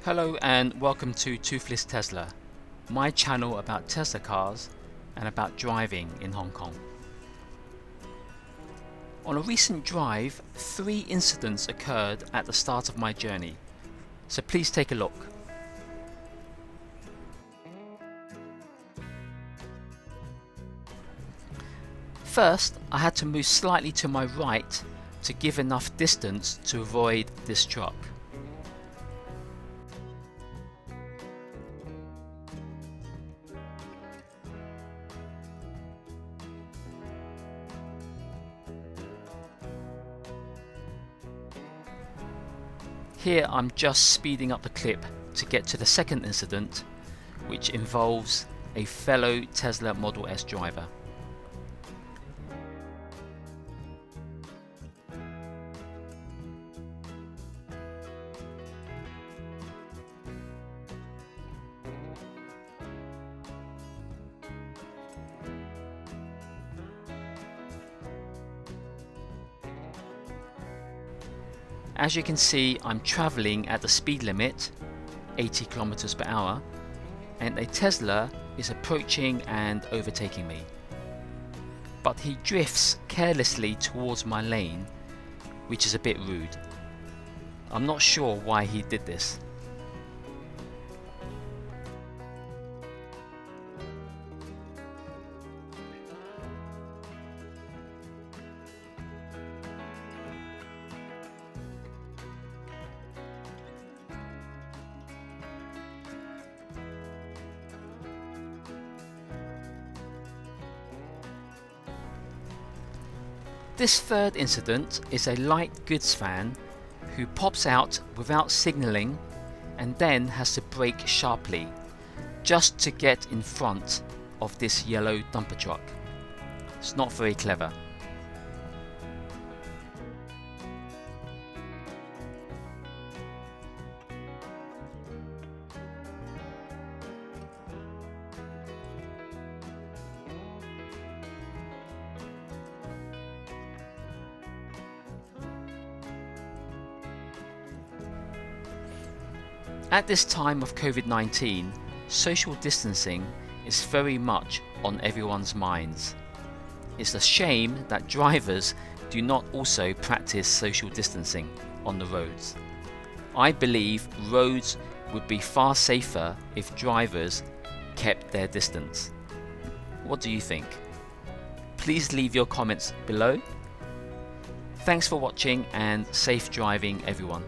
Hello and welcome to Toothless Tesla, my channel about Tesla cars and about driving in Hong Kong. On a recent drive, 3 incidents occurred at the start of my journey, so please take a look. First, I had to move slightly to my right to give enough distance to avoid this truck. Here I'm just speeding up the clip to get to the second incident, which involves a fellow Tesla Model S driver. As you can see, I'm travelling at the speed limit, 80 kilometers per hour, and a Tesla is approaching and overtaking me. But he drifts carelessly towards my lane, which is a bit rude. I'm not sure why he did this. This third incident is a light goods van who pops out without signalling and then has to brake sharply just to get in front of this yellow dumper truck. It's not very clever. At this time of COVID-19, social distancing is very much on everyone's minds. It's a shame that drivers do not also practice social distancing on the roads. I believe roads would be far safer if drivers kept their distance. What do you think? Please leave your comments below. Thanks for watching and safe driving, everyone.